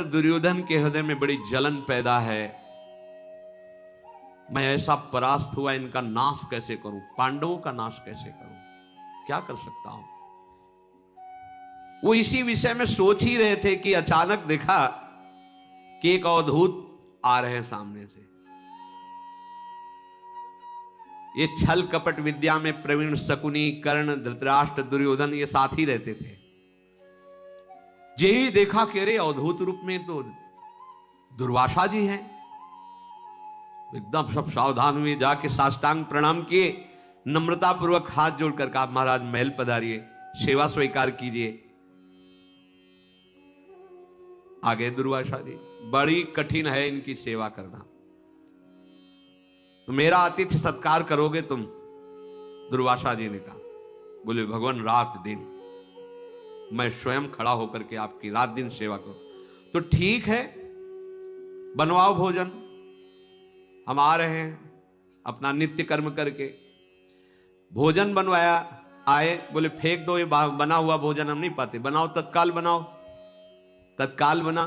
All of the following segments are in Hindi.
दुर्योधन के हृदय में बड़ी जलन पैदा है। मैं ऐसा परास्त हुआ, इनका नाश कैसे करूं, पांडवों का नाश कैसे करूं, क्या कर सकता हूं। वो इसी विषय में सोच ही रहे थे कि अचानक देखा कि एक अवधूत आ रहे हैं सामने से। ये छल कपट विद्या में प्रवीण शकुनी, कर्ण, धृतराष्ट्र, दुर्योधन ये साथ ही रहते थे। यही देखा कि अरे अवधूत रूप में तो दुर्वासा जी हैं। एकदम सब सावधान हुए, जाके साष्टांग प्रणाम किए, नम्रता पूर्वक हाथ जोड़कर कहा महाराज महल पधारिए, सेवा स्वीकार कीजिए। आगे दुर्वासा जी, बड़ी कठिन है इनकी सेवा करना, तो मेरा आतिथ्य सत्कार करोगे तुम? दुर्वासा जी ने कहा, बोले भगवान रात दिन मैं स्वयं खड़ा होकर के आपकी रात दिन सेवा करूं। तो ठीक है, बनवाओ भोजन, हम आ रहे हैं अपना नित्य कर्म करके। भोजन बनवाया, आए, बोले फेंक दो ये बना हुआ भोजन, हम नहीं पाते, बनाओ तत्काल बनाओ। तत्काल बना,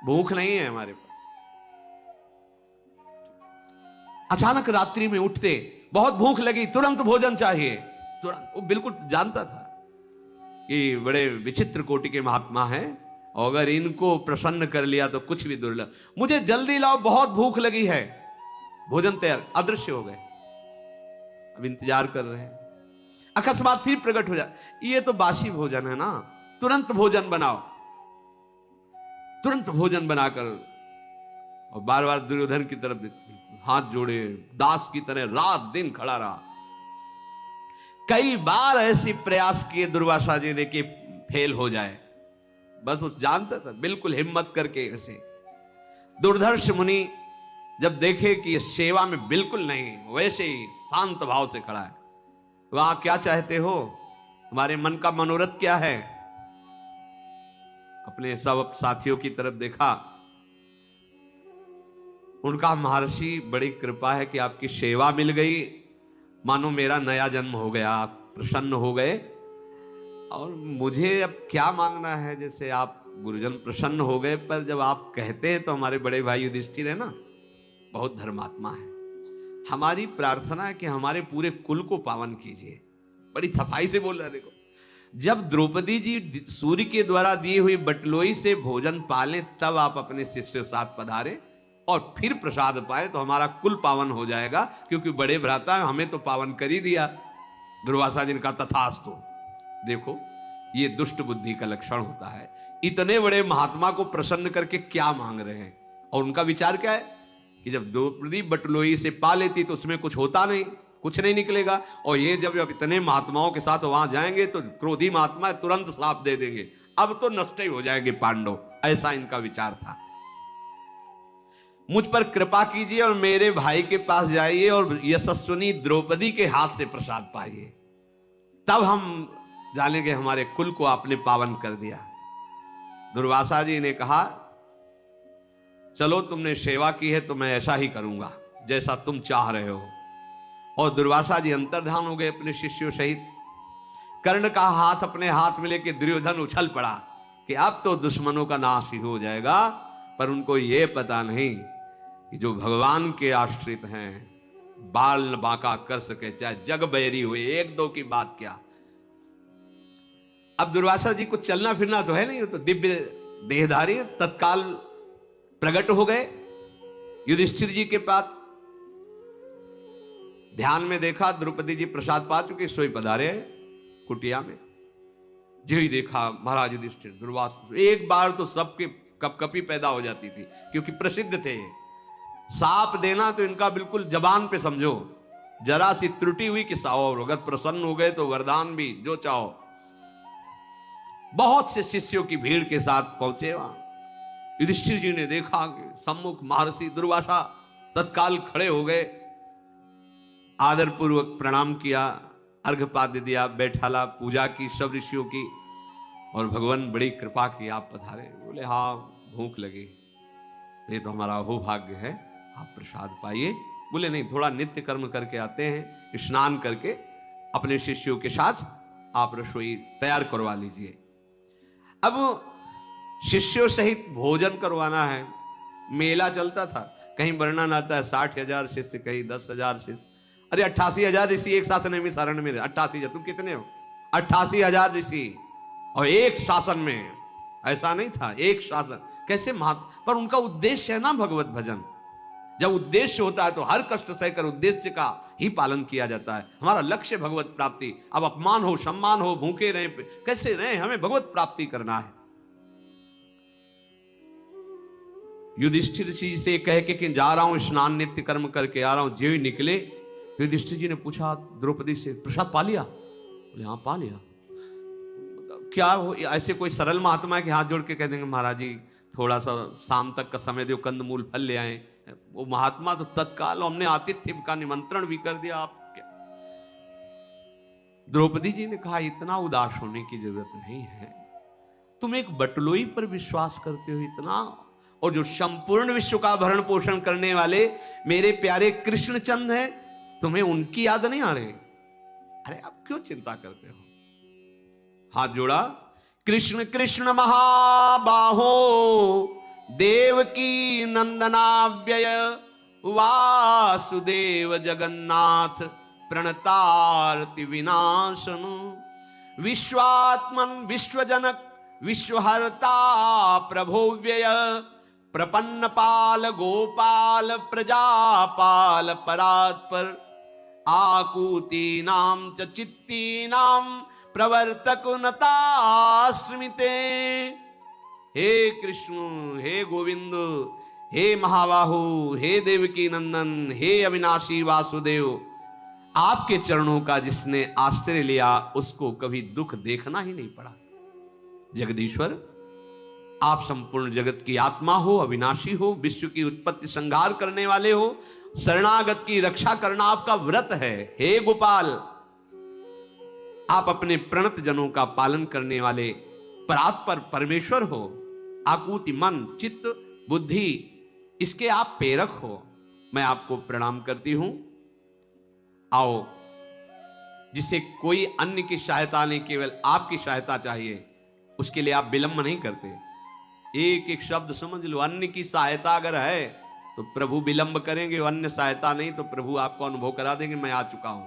भूख नहीं है हमारे पास। अचानक रात्रि में उठते, बहुत भूख लगी, तुरंत भोजन चाहिए, तुरंत। वो बिल्कुल जानता था कि बड़े विचित्र कोटि के महात्मा हैं, और अगर इनको प्रसन्न कर लिया तो कुछ भी दुर्लभ। मुझे जल्दी लाओ, बहुत भूख लगी है। भोजन तैयार, अदृश्य हो गए। अब इंतजार कर रहे हैं, अकस्मात फिर प्रकट हो जाए, ये तो बासी भोजन है ना, तुरंत भोजन बनाओ। तुरंत भोजन बनाकर, और बार बार दुर्योधन की तरफ हाथ जोड़े, दास की तरह रात दिन खड़ा रहा। कई बार ऐसे प्रयास किए दुर्वासा जी ने कि फेल हो जाए, बस वो जानता था, बिल्कुल हिम्मत करके ऐसे। दुर्धर्ष मुनि जब देखे कि ये सेवा में बिल्कुल नहीं, वैसे ही शांत भाव से खड़ा है, वहां क्या चाहते हो, तुम्हारे मन का मनोरथ क्या है? अपने सब साथियों की तरफ देखा, उनका महर्षि बड़ी कृपा है कि आपकी सेवा मिल गई, मानो मेरा नया जन्म हो गया, आप प्रसन्न हो गए, और मुझे अब क्या मांगना है। जैसे आप गुरुजन प्रसन्न हो गए, पर जब आप कहते हैं तो हमारे बड़े भाई युधिष्ठिर है ना, बहुत धर्मात्मा है, हमारी प्रार्थना है कि हमारे पूरे कुल को पावन कीजिए। बड़ी सफाई से बोल रहा है। देखो, जब द्रौपदी जी सूर्य के द्वारा दी हुई बटलोई से भोजन पाले, तब आप अपने शिष्य के साथ पधारे और फिर प्रसाद पाए तो हमारा कुल पावन हो जाएगा, क्योंकि बड़े भ्राता हमें तो पावन कर ही दिया। दुर्वासा जी का तथास्तु। देखो, ये दुष्ट बुद्धि का लक्षण होता है। इतने बड़े महात्मा को प्रसन्न करके क्या मांग रहे हैं, और उनका विचार क्या है कि जब द्रौपदी बटलोई से पा लेती तो उसमें कुछ होता नहीं, कुछ नहीं निकलेगा, और ये जब इतने महात्माओं के साथ वहां जाएंगे तो क्रोधी महात्मा तुरंत श्राप दे देंगे, अब तो नष्ट ही हो जाएंगे पांडव। ऐसा इनका विचार था। मुझ पर कृपा कीजिए और मेरे भाई के पास जाइए और यशस्विनी द्रौपदी के हाथ से प्रसाद पाइए, तब हम जानेंगे हमारे कुल को आपने पावन कर दिया। दुर्वासा जी ने कहा, चलो तुमने सेवा की है तो मैं ऐसा ही करूंगा जैसा तुम चाह रहे हो। और दुर्वासा जी अंतर्ध्यान हो गए अपने शिष्यों सहित। कर्ण का हाथ अपने हाथ में लेके दुर्योधन उछल पड़ा कि अब तो दुश्मनों का नाश ही हो जाएगा, पर उनको यह पता नहीं कि जो भगवान के आश्रित हैं, बाल न बांका कर सके, चाहे जग बैरी हुए, एक दो की बात क्या। अब दुर्वासा जी को चलना फिरना तो है नहीं, तो दिव्य देहधारी तत्काल प्रकट हो गए युधिष्ठिर जी के पास। ध्यान में देखा द्रौपदी जी प्रसाद पा चुके, सोई पधारे कुटिया में। जो ही देखा महाराज युधिष्ठिर, दुर्वासा, एक बार तो सबके कपकपी पैदा हो जाती थी, क्योंकि प्रसिद्ध थे। साप देना तो इनका बिल्कुल जबान पे समझो, जरा सी त्रुटि हुई कि साओ, अगर प्रसन्न हो गए तो वरदान भी जो चाहो। बहुत से शिष्यों की भीड़ के साथ पहुंचे वहां। युधिष्ठिर जी ने देखा कि सम्मुख महर्षि दुर्वासा तत्काल खड़े हो गए, आदर पूर्वक प्रणाम किया, अर्घपाद्य दिया, बैठाला, पूजा की सब ऋषियों की, और भगवान बड़ी कृपा की, आप पधारे। बोले हाँ भूख लगी, तो ये तो हमारा अहोभाग्य है, आप प्रसाद पाइए। बोले नहीं, थोड़ा नित्य कर्म करके आते हैं, स्नान करके अपने शिष्यों के साथ आप रसोई तैयार करवा लीजिए। अब शिष्यों सहित भोजन करवाना है। मेला चलता था, कहीं वर्णन आता है 60,000 शिष्य, कहीं 10,000 शिष्य। अरे 88,000 ऋषि एक साथ नैमिषारण्य में। 88,000, तुम कितने हो? 88,000 ऋषि और एक शासन में। ऐसा नहीं था, एक शासन कैसे पर उनका उद्देश्य है ना भगवत भजन। जब उद्देश्य होता है तो हर कष्ट सहकर उद्देश्य का ही पालन किया जाता है। हमारा लक्ष्य भगवत प्राप्ति। अब अपमान हो, सम्मान हो, भूखे रहे, कैसे रहे, हमें भगवत प्राप्ति करना है। युधिष्ठिर जी से कह के कि जा रहा हूं स्नान नित्य कर्म करके आ रहा हूं, जो ही निकले युधिष्ठिर जी ने पूछा द्रौपदी से, प्रसाद पा लिया? बोले हाँ पा लिया। क्या हो, ऐसे कोई सरल महात्मा है कि हाथ जोड़ के कह देंगे महाराज जी थोड़ा सा शाम तक का समय दो, कंद मूल फल ले आए? वो महात्मा तो तत्काल, हमने आतिथ्य का निमंत्रण भी कर दिया। आप क्या? द्रौपदी जी ने कहा इतना उदास होने की जरूरत नहीं है, तुम एक बटलोई पर विश्वास करते हो इतना, और जो संपूर्ण विश्व का भरण पोषण करने वाले मेरे प्यारे कृष्णचंद हैं, तुम्हें उनकी याद नहीं आ रही? अरे आप क्यों चिंता करते हो? हाथ जोड़ा, कृष्ण कृष्ण महाबाहो देवकी नंदनाव्यय वासुदेव जगन्नाथ प्रणतारति विनाशनु विश्वात्मन विश्वजनक विश्वहर्ता प्रभो व्यय प्रपन्न पाल गोपाल प्रजापाल परात्पर आकूती नाम च चित्ती नाम प्रवर्तक नतास्मिते। हे कृष्ण, हे गोविंद, हे महाबाहु, हे देवकी नंदन, हे अविनाशी वासुदेव, आपके चरणों का जिसने आश्रय लिया उसको कभी दुख देखना ही नहीं पड़ा। जगदीश्वर, आप संपूर्ण जगत की आत्मा हो, अविनाशी हो, विश्व की उत्पत्ति संहार करने वाले हो, शरणागत की रक्षा करना आपका व्रत है। हे गोपाल, आप अपने प्रणत जनों का पालन करने वाले परात्पर परमेश्वर हो। आकुति मन चित्त बुद्धि इसके आप प्रेरक हो। मैं आपको प्रणाम करती हूं। आओ, जिसे कोई अन्य की सहायता नहीं, केवल आपकी सहायता चाहिए, उसके लिए आप विलंब नहीं करते। एक एक शब्द समझ लो, अन्य की सहायता अगर है तो प्रभु विलंब करेंगे, अन्य सहायता नहीं तो प्रभु आपको अनुभव करा देंगे मैं आ चुका हूं।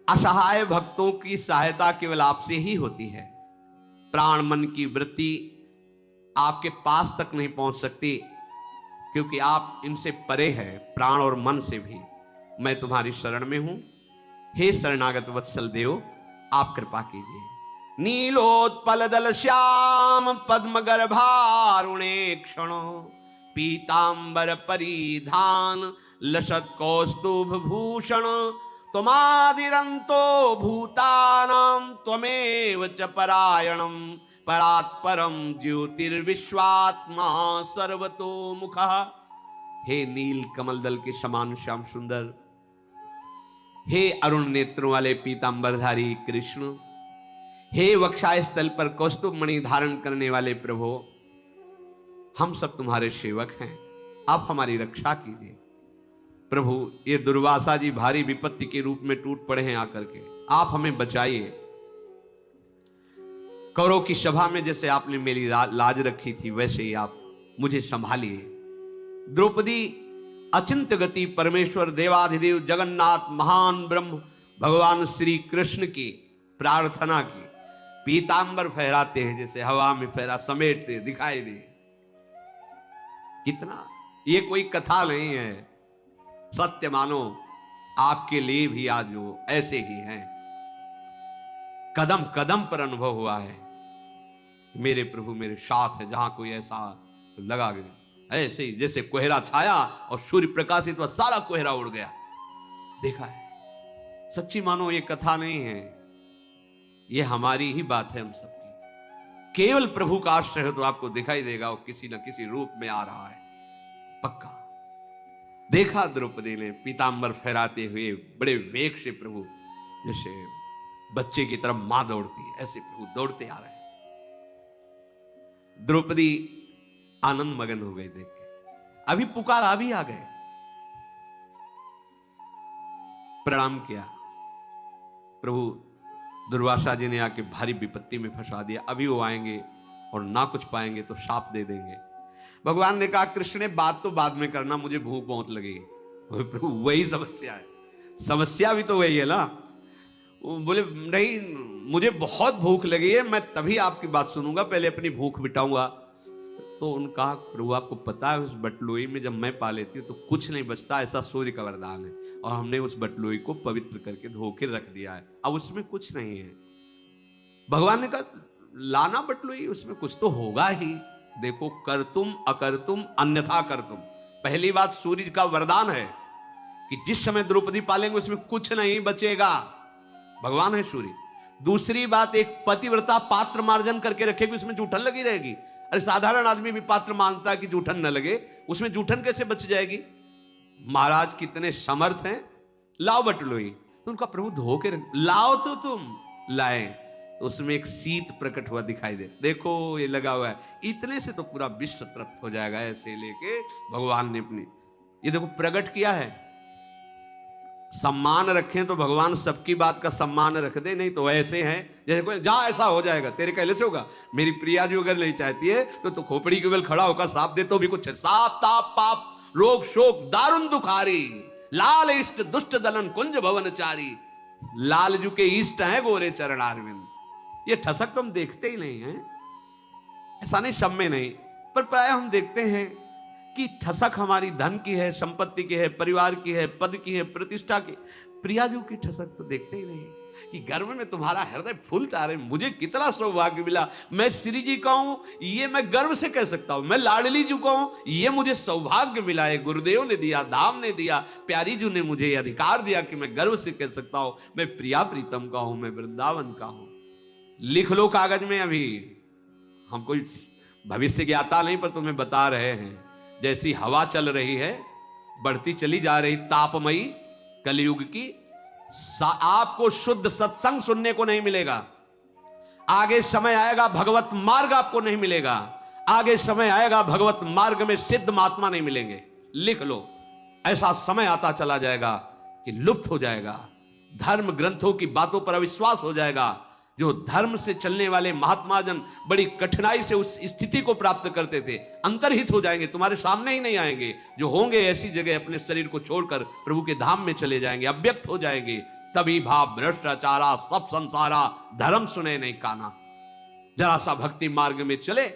असहाय भक्तों की सहायता केवल आपसे ही होती है। प्राण मन की वृत्ति आपके पास तक नहीं पहुंच सकती, क्योंकि आप इनसे परे हैं, प्राण और मन से भी। मैं तुम्हारी शरण में हूं। हे शरणागत वत्सल देव, आप कृपा कीजिए। नीलोत्पल दल श्याम पद्म गर्भारुणे क्षण पीतांबर परिधान लसत कौस्तुभ भूषण त्वमादिरंतो भूतानां त्वमेव च परायणं परात्परम ज्योतिर्विश्वात्मा सर्वतोमुखः। हे नील कमल दल के समान श्याम सुंदर, हे अरुण नेत्रों वाले पीतांबरधारी कृष्ण, हे वक्षाय स्थल पर कौस्तुभ मणि धारण करने वाले प्रभु, हम सब तुम्हारे सेवक हैं, आप हमारी रक्षा कीजिए। प्रभु, ये दुर्वासा जी भारी विपत्ति के रूप में टूट पड़े हैं आकर के, आप हमें बचाइए। कौरव की सभा में जैसे आपने मेरी लाज रखी थी, वैसे ही आप मुझे संभालिए। द्रौपदी अचिंत्य गति परमेश्वर देवाधिदेव जगन्नाथ महान ब्रह्म भगवान श्री कृष्ण की प्रार्थना की, पीतांबर फहराते हैं जैसे हवा में फहरा, समेटते दिखाई दे। कितना, ये कोई कथा नहीं है, सत्य मानो। आपके लिए भी आज वो ऐसे ही हैं, कदम कदम पर अनुभव हुआ है। मेरे प्रभु मेरे साथ है, जहां कोई ऐसा लगा गया, ऐसे ही जैसे कोहरा छाया और सूर्य प्रकाशित हुआ, सारा कोहरा उड़ गया। देखा है, सच्ची मानो ये कथा नहीं है, ये हमारी ही बात है हम सबकी। केवल प्रभु का आश्रय हो तो आपको दिखाई देगा वो किसी न किसी रूप में आ रहा है, पक्का। देखा द्रौपदी ने पीतांबर फहराते हुए बड़े वेग से प्रभु, जैसे बच्चे की तरफ मां दौड़ती है, ऐसे प्रभु दौड़ते आ रहे हैं। द्रौपदी आनंद मगन हो गई देख के। अभी पुकार, अभी आ गए, प्रणाम किया। प्रभु दुर्वासा जी ने आके भारी विपत्ति में फंसा दिया, अभी वो आएंगे, और ना कुछ पाएंगे तो शाप दे देंगे। भगवान ने कहा कृष्ण ने बात तो बाद में करना, मुझे भूख बहुत लगी। प्रभु वही समस्या है, समस्या भी तो वही है ना। वो बोले नहीं मुझे बहुत भूख लगी है, मैं तभी आपकी बात सुनूंगा, पहले अपनी भूख मिटाऊंगा। तो उनका प्रभु आपको पता है उस बटलोई में जब मैं पा लेती हूँ तो कुछ नहीं बचता, ऐसा सूर्य का वरदान है, और हमने उस बटलोई को पवित्र करके धो के रख दिया है, अब उसमें कुछ नहीं है। भगवान ने कहा लाना बटलोई, उसमें कुछ तो होगा ही। देखो कर तुम अकर तुम अन्यथा कर तुम। पहली बात सूर्य का वरदान है कि जिस समय द्रौपदी पालेंगे उसमें कुछ नहीं बचेगा, भगवान है सूर्य। दूसरी बात एक पतिव्रता पात्र मार्जन करके रखेगी, उसमें जूठन लगी रहेगी। अरे साधारण आदमी भी पात्र मानता है कि जूठन न लगे, उसमें जूठन कैसे बच जाएगी। महाराज कितने समर्थ हैं, लाओ बटलोई। तो उनका प्रभु धो के लाओ, तो तुम लाए तो उसमें एक शीत प्रकट हुआ दिखाई दे, देखो ये लगा हुआ है, इतने से तो पूरा विश्व तृप्त हो जाएगा। ऐसे लेके भगवान ने अपनी ये देखो प्रकट किया है। सम्मान रखें तो भगवान सबकी बात का सम्मान रख दे, नहीं तो ऐसे हैं जैसे कोई जा ऐसा हो जाएगा, तेरे कहले से होगा। मेरी प्रिया जो अगर नहीं चाहती है तो खोपड़ी के बल खड़ा होकर साप दे तो भी कुछ है। साप ताप पाप रोग शोक दारुण दुखारी, लाल इष्ट दुष्ट दलन कुंज भवनचारी। लालजू के इष्ट हैं गोरे चरणारविंद। ये ठसक तो हम देखते ही नहीं है, ऐसा नहीं सब में नहीं, पर प्राय हम देखते हैं कि ठसक हमारी धन की है, संपत्ति की है, परिवार की है, पद की है, प्रतिष्ठा की। प्रियाजू की ठसक तो देखते ही नहीं कि गर्भ में तुम्हारा हृदय फूलता रहे, मुझे कितना सौभाग्य मिला। मैं श्री जी का हूं ये मैं गर्व से कह सकता हूं, मैं लाडली जी का हूं ये मुझे सौभाग्य मिला है, गुरुदेव ने दिया, धाम ने दिया, प्यारी जी ने मुझे अधिकार दिया कि मैं गर्व से कह सकता हूं मैं प्रिया प्रीतम का हूं, मैं वृंदावन का हूं। लिख लो कागज में, अभी हम कोई भविष्य ज्ञाता नहीं पर तुम्हें बता रहे हैं। जैसी हवा चल रही है, बढ़ती चली जा रही तापमयी कलयुग की, आपको शुद्ध सत्संग सुनने को नहीं मिलेगा। आगे समय आएगा भगवत मार्ग आपको नहीं मिलेगा, आगे समय आएगा भगवत मार्ग में सिद्ध महात्मा नहीं मिलेंगे। लिख लो, ऐसा समय आता चला जाएगा कि लुप्त हो जाएगा, धर्म ग्रंथों की बातों पर अविश्वास हो जाएगा। जो धर्म से चलने वाले महात्मा जन बड़ी कठिनाई से उस स्थिति को प्राप्त करते थे, अंतर्हित हो जाएंगे, तुम्हारे सामने ही नहीं आएंगे। जो होंगे ऐसी जगह अपने शरीर को छोड़कर प्रभु के धाम में चले जाएंगे, अव्यक्त हो जाएंगे। तभी भाव भ्रष्टाचारा सब संसारा, धर्म सुने नहीं काना। जरा सा भक्ति मार्ग में चले,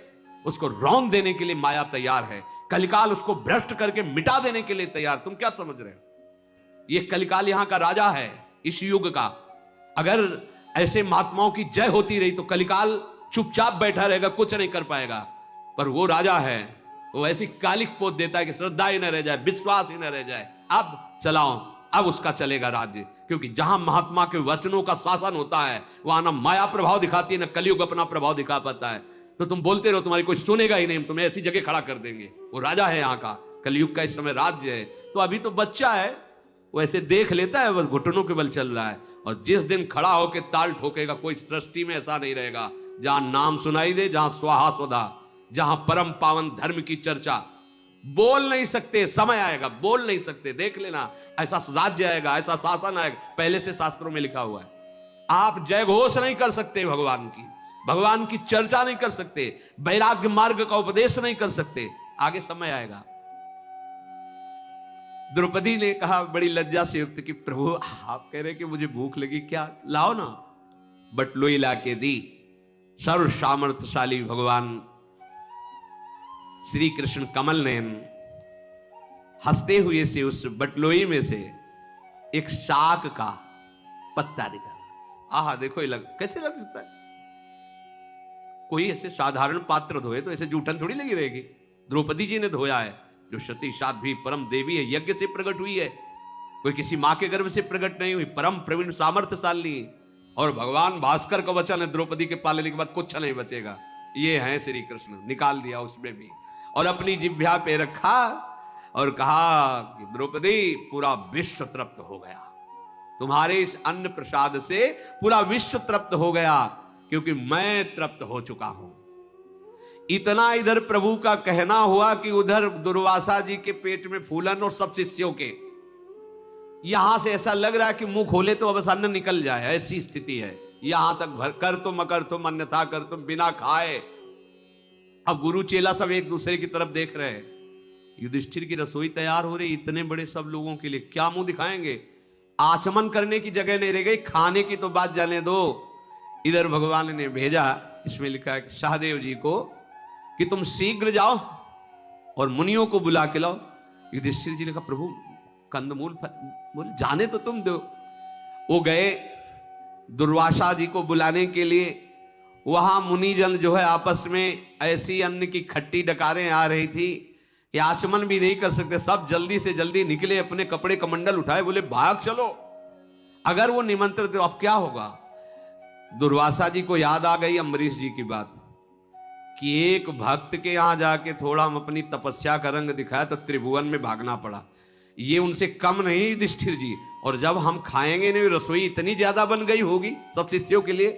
उसको रौंद देने के लिए माया तैयार है, कलिकाल उसको भ्रष्ट करके मिटा देने के लिए तैयार। तुम क्या समझ रहे हो, ये कलिकाल यहां का राजा है इस युग का। अगर ऐसे महात्माओं की जय होती रही तो कलिकाल चुपचाप बैठा रहेगा, कुछ नहीं कर पाएगा। पर वो राजा है, वो ऐसी कालिक पोत देता है कि श्रद्धा ही न रह जाए, विश्वास ही न रह जाए। अब चलाओ, अब उसका चलेगा राज्य, क्योंकि जहां महात्मा के वचनों का शासन होता है वहां ना माया प्रभाव दिखाती है, ना कलयुग अपना प्रभाव दिखा पाता है। तो तुम बोलते रहो, तुम्हारी कोई सुनेगा ही नहीं, तुम्हें ऐसी जगह खड़ा कर देंगे। वो राजा है यहाँ का, कलयुग का इस समय राज्य है। तो अभी तो बच्चा है, वो ऐसे देख लेता है, बस घुटनों के बल चल रहा है। और जिस दिन खड़ा होकर ताल ठोकेगा, कोई सृष्टि में ऐसा नहीं रहेगा जहां नाम सुनाई दे, जहां स्वाहा स्वधा, जहां परम पावन धर्म की चर्चा। बोल नहीं सकते, समय आएगा बोल नहीं सकते, देख लेना, ऐसा राज्य आएगा, ऐसा शासन आएगा, पहले से शास्त्रों में लिखा हुआ है। आप जय घोष नहीं कर सकते भगवान की चर्चा नहीं कर सकते, वैराग्य मार्ग का उपदेश नहीं कर सकते, आगे समय आएगा। द्रौपदी ने कहा बड़ी लज्जा से युक्त कि प्रभु आप कह रहे कि मुझे भूख लगी, क्या लाओ ना। बटलोई ला के दी। सर्व सामर्थ्यशाली भगवान श्री कृष्ण कमल नयन हंसते हुए से उस बटलोई में से एक शाक का पत्ता निकाला। आहा देखो ये कैसे लग सकता है, कोई ऐसे साधारण पात्र धोए तो ऐसे जूठन थोड़ी लगी रहेगी। द्रौपदी जी ने धोया है, जो सती साध्वी परम देवी है, यज्ञ से प्रकट हुई है, कोई किसी मां के गर्भ से प्रकट नहीं हुई, परम प्रवीण सामर्थ्यशाली। और भगवान भास्कर का वचन है, द्रौपदी के पालने के बाद कुछ नहीं बचेगा। ये है श्री कृष्ण, निकाल दिया उसमें भी और अपनी जिह्वा पे रखा और कहा कि द्रौपदी पूरा विश्व तृप्त हो गया, तुम्हारे इस अन्न प्रसाद से पूरा विश्व तृप्त हो गया, क्योंकि मैं तृप्त हो चुका हूं। इतना इधर प्रभु का कहना हुआ कि उधर दुर्वासा जी के पेट में फूलन और सब शिष्यों के, यहां से ऐसा लग रहा है कि मुंह खोले तो अब अन्न निकल जाए, ऐसी स्थिति है। यहां तक भर कर तुम अकर तुम अन्यथा कर तुम, बिना खाए अब गुरु चेला सब एक दूसरे की तरफ देख रहे हैं। युधिष्ठिर की रसोई तैयार हो रही, इतने बड़े सब लोगों के लिए क्या मुंह दिखाएंगे। आचमन करने की जगह नहीं रह गई, खाने की तो बात जाने दो। इधर भगवान ने भेजा, इसमें लिखा है शाहदेव जी को कि तुम शीघ्र जाओ और मुनियों को बुला के लाओ। युधिष्ठिर जी ने कहा प्रभु कंदमूल बोले जाने तो तुम दो। वो गए दुर्वासा जी को बुलाने के लिए। वहां मुनिजन जो है आपस में ऐसी अन्न की खट्टी डकारें आ रही थी कि आचमन भी नहीं कर सकते। सब जल्दी से जल्दी निकले, अपने कपड़े कमंडल उठाए, बोले भाग चलो। अगर वो निमंत्रण दे अब क्या होगा। दुर्वासा जी को याद आ गई अम्बरीश जी की बात कि एक भक्त के यहां जाके थोड़ा हम अपनी तपस्या का रंग दिखाया तो त्रिभुवन में भागना पड़ा। ये उनसे कम नहीं युधिष्ठिर जी, और जब हम खाएंगे नहीं, रसोई इतनी ज्यादा बन गई होगी सब शिष्यों के लिए,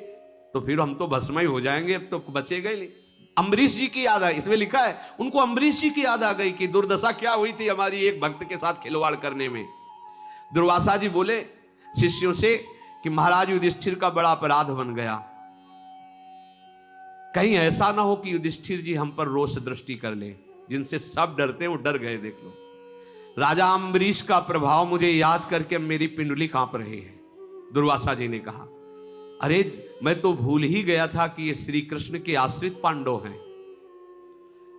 तो फिर हम तो भस्म ही हो जाएंगे, अब तो बचेगा ही नहीं। अम्बरीश जी की याद आई, इसमें लिखा है उनको अम्बरीश जी की याद आ गई कि दुर्दशा क्या हुई थी हमारी एक भक्त के साथ खिलवाड़ करने में। दुर्वासा जी बोले शिष्यों से कि महाराज युधिष्ठिर का बड़ा अपराध बन गया, कहीं ऐसा ना हो कि युधिष्ठिर जी हम पर रोष दृष्टि कर ले। जिनसे सब डरते वो डर गए। देख लो राजा अम्बरीश का प्रभाव मुझे याद करके मेरी पिंडली कांप रही है। दुर्वासा जी ने कहा अरे मैं तो भूल ही गया था कि ये श्री कृष्ण के आश्रित पांडव हैं।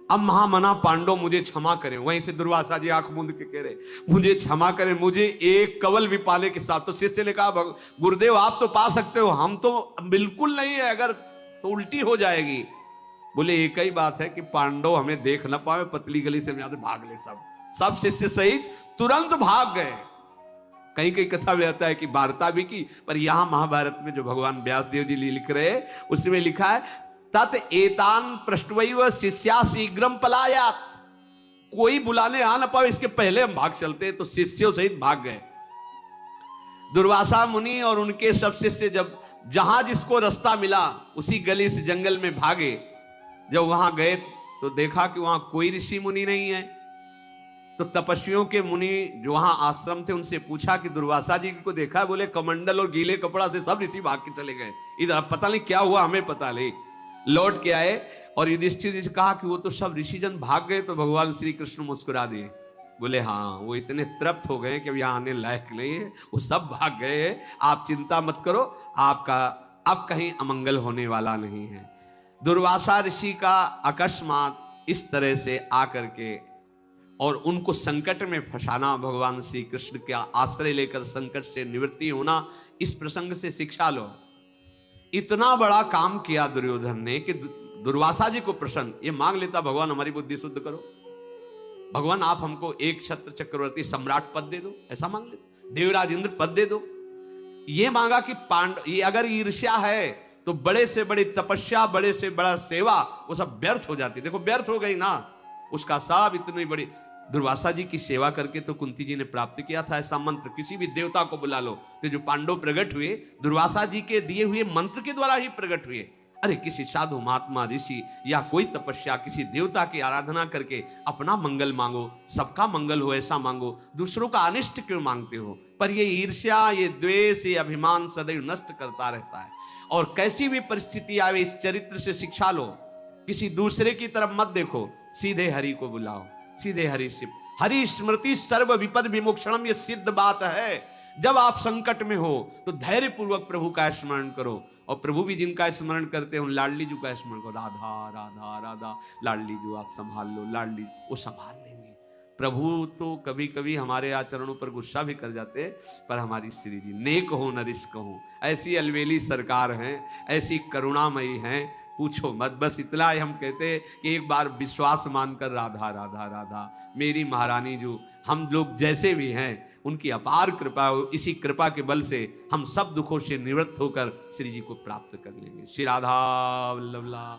अब महामना पांडव मुझे क्षमा करें। वहीं से दुर्वासा जी आंख मूंद के कह रहे मुझे क्षमा करें, मुझे एक कवल भी पाले के साथ। तो शिष्य ने कहा गुरुदेव आप तो पा सकते हो, हम तो बिल्कुल नहीं है, अगर तो उल्टी हो जाएगी। बोले एक ही बात है कि पांडव हमें देख ना पाए, पतली गली से भाग ले। सब शिष्य सहित तुरंत भाग गए। कहीं कहीं कथा में आता है कि वार्ता भी की, पर यहां महाभारत में जो भगवान व्यासदेव जी लिख रहे हैं उसमें लिखा है तत् एतान पृष्ठवैव शिष्या शीघ्रम पलायात। कोई बुलाने आ ना पाए इसके पहले हम भाग चलते। तो शिष्यों सहित भाग गए। दुर्वासा मुनि और उनके सब शिष्य जब जहां जिसको रास्ता मिला उसी गली से जंगल में भागे। जब वहां गए तो देखा कि वहां कोई ऋषि मुनि नहीं है। तो तपस्वियों के मुनि जो वहां आश्रम थे उनसे पूछा कि दुर्वासा जी को देखा। बोले कमंडल और गीले कपड़ा से सब ऋषि भाग के चले गए, इधर पता नहीं क्या हुआ, हमें पता नहीं। लौट के आए और युधिष्ठिर जी से कहा कि वो तो सब ऋषिजन भाग गए। तो भगवान श्री कृष्ण मुस्कुरा दिए, बोले हाँ वो इतने तृप्त हो गए कि अब यहाँ आने लायक नहीं है, वो सब भाग गए। आप चिंता मत करो, आपका अब कहीं अमंगल होने वाला नहीं है। दुर्वासा ऋषि का अकस्मात इस तरह से आकर के और उनको संकट में फंसाना, भगवान श्री कृष्ण का आश्रय लेकर संकट से निवृत्ति होना, इस प्रसंग से शिक्षा लो। इतना बड़ा काम किया दुर्योधन ने कि दुर्वासा जी को प्रसन्न ये मांग लेता भगवान हमारी बुद्धि शुद्ध करो, भगवान आप हमको एक छत्र चक्रवर्ती सम्राट पद दे दो, ऐसा मांग लेता। देवराज इंद्र पद दे दो। ये मांगा कि ये अगर ईर्ष्या है तो बड़े से बड़ी तपस्या, बड़े से बड़ा सेवा वो सब व्यर्थ हो जाती। देखो व्यर्थ हो गई ना, उसका सब इतनी बड़ी दुर्वासा जी की सेवा करके तो कुंती जी ने प्राप्त किया था ऐसा मंत्र। किसी भी देवता को बुला लो, तो जो पांडव प्रकट हुए दुर्वासा जी के दिए हुए मंत्र के द्वारा ही प्रकट हुए। अरे किसी साधु महात्मा ऋषि या कोई तपस्या, किसी देवता की आराधना करके अपना मंगल मांगो, सबका मंगल हो ऐसा मांगो, दूसरों का अनिष्ट क्यों मांगते हो। पर ये ईर्ष्या, ये द्वेष, ये अभिमान सदैव नष्ट करता रहता है। और कैसी भी परिस्थिति आवे इस चरित्र से शिक्षा लो। किसी दूसरे की तरफ मत देखो, सीधे हरि को बुलाओ, सीधे हरि से। हरि स्मृति सर्व विपद विमोक्षणम, ये सिद्ध बात है। जब आप संकट में हो तो धैर्य पूर्वक प्रभु का स्मरण करो। और प्रभु भी जिनका स्मरण करते हैं लाडली जी का स्मरण करो। राधा राधा राधा, लाडली जो आप संभाल लो, लाडली वो संभाल लेंगे। प्रभु तो कभी कभी हमारे आचरणों पर गुस्सा भी कर जाते हैं, पर हमारी श्री जी नेक हो न रिस्क हो, ऐसी अलवेली सरकार हैं, ऐसी करुणामयी हैं, पूछो मत। बस इतना ही हम कहते हैं कि एक बार विश्वास मानकर राधा राधा राधा मेरी महारानी जो हम लोग जैसे भी हैं उनकी अपार कृपा, इसी कृपा के बल से हम सब दुखों से निवृत्त होकर श्री जी को प्राप्त कर लेंगे। श्री राधा वल्लभ।